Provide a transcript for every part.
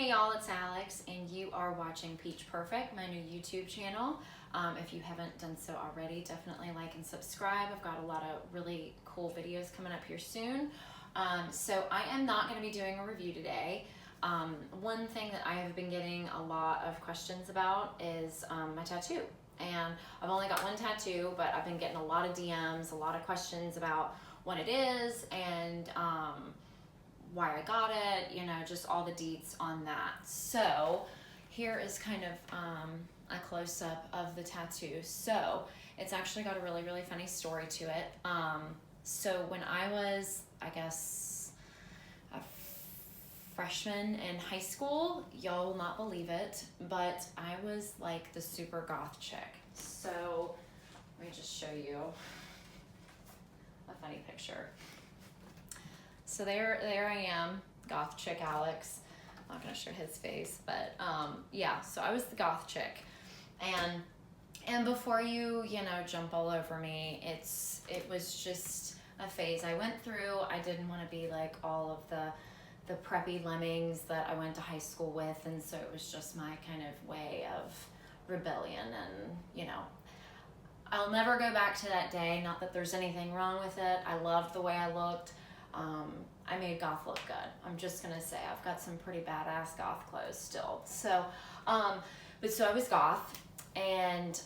Hey y'all, it's Alex and you are watching Peach Perfect, my new YouTube channel. If you haven't done so already, definitely like and subscribe. I've got a lot of really cool videos coming up here soon. So I am not going to be doing a review today. One thing that I have been getting a lot of questions about is my tattoo. And I've only got one tattoo, but I've been getting a lot of DMs, a lot of questions about what it is and why I got it, you know, just all the deets on that. So here is kind of a close-up of the tattoo. So it's actually got a really, really funny story to it. So when I was, I guess, a freshman in high school, y'all will not believe it, but I was like the super goth chick. So let me just show you a funny picture. So there I am, goth chick Alex. I'm not gonna show his face, but yeah, so I was the goth chick. And before you know, jump all over me, it was just a phase I went through. I didn't want to be like all of the preppy lemmings that I went to high school with, and so it was just my kind of way of rebellion. And you know, I'll never go back to that day. Not that there's anything wrong with it. I loved the way I looked. I made goth look good. I'm just gonna say I've got some pretty badass goth clothes still. So, but so I was goth, and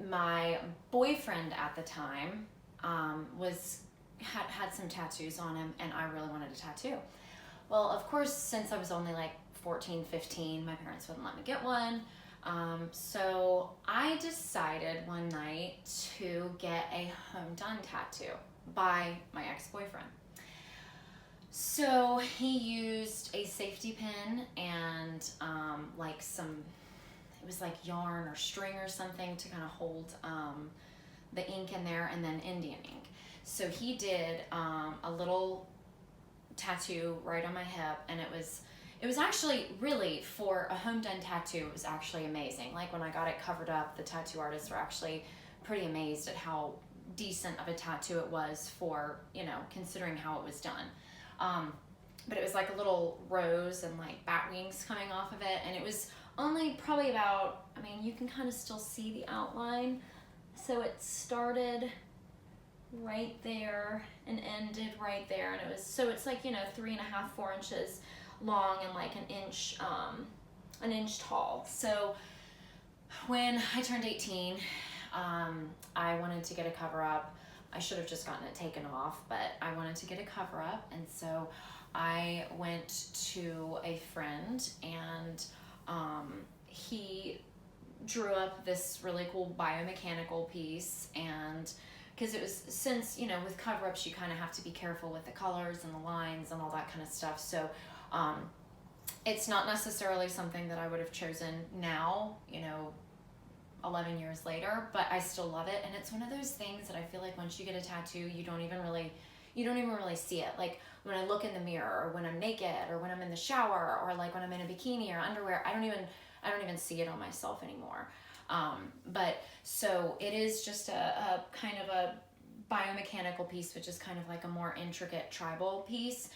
my boyfriend at the time had some tattoos on him, and I really wanted a tattoo. Well, of course, since I was only like 14, 15, my parents wouldn't let me get one. So I decided one night to get a home done tattoo by my ex-boyfriend. So he used a safety pin and like it was like yarn or string or something to kind of hold the ink in there, and then Indian ink. So he did a little tattoo right on my hip, and it was actually really, for a home done tattoo, it was actually amazing. Like when I got it covered up, the tattoo artists were actually pretty amazed at how decent of a tattoo it was for, you know, considering how it was done. But it was like a little rose and like bat wings coming off of it, and it was only probably about, I mean, you can kind of still see the outline. So it started right there and ended right there, and it was, so it's like, you know, 3.5, 4 inches long and like an inch tall. So when I turned 18, I wanted to get a cover up. I should have just gotten it taken off, but I wanted to get a cover up, and so I went to a friend, and he drew up this really cool biomechanical piece. And because it was, since, you know, with cover-ups you kind of have to be careful with the colors and the lines and all that kind of stuff, so it's not necessarily something that I would have chosen now, you know, 11 years later, but I still love it. And it's one of those things that I feel like once you get a tattoo, you don't even really see it. Like when I look in the mirror, or when I'm naked, or when I'm in the shower, or like when I'm in a bikini or underwear, I don't even see it on myself anymore. But so it is just a kind of a biomechanical piece, which is kind of like a more intricate tribal piece.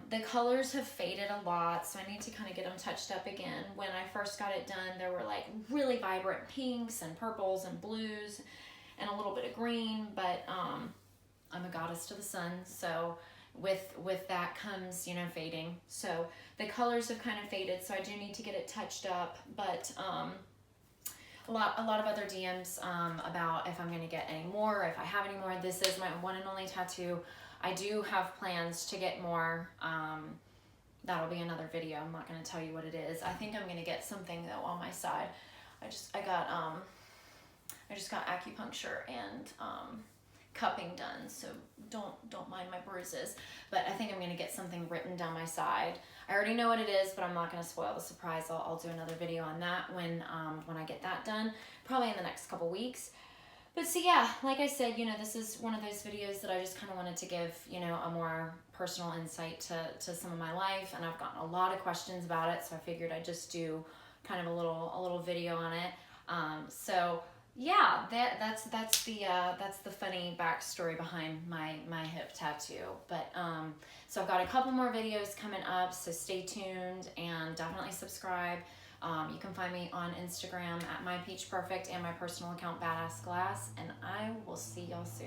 The colors have faded a lot, so I need to kind of get them touched up again. When I first got it done, there were like really vibrant pinks and purples and blues and a little bit of green, but I'm a goddess to the sun, so with that comes, you know, fading. So the colors have kind of faded, so I do need to get it touched up. But a lot of other DMs about if I'm going to get any more, if I have any more. This is my one and only tattoo. I do have plans to get more. That'll be another video. I'm not going to tell you what it is. I think I'm going to get something though on my side. I just got acupuncture and cupping done, so don't mind my bruises. But I think I'm going to get something written down my side. I already know what it is, but I'm not going to spoil the surprise. I'll do another video on that when I get that done, probably in the next couple weeks. But so yeah, like I said, you know, this is one of those videos that I just kind of wanted to give, you know, a more personal insight to some of my life, and I've gotten a lot of questions about it, so I figured I'd just do kind of a little video on it. So yeah, that's the funny backstory behind my hip tattoo. But so I've got a couple more videos coming up, so stay tuned and definitely subscribe. You can find me on Instagram at mypeachperfect and my personal account Badass Glass, and I will see y'all soon.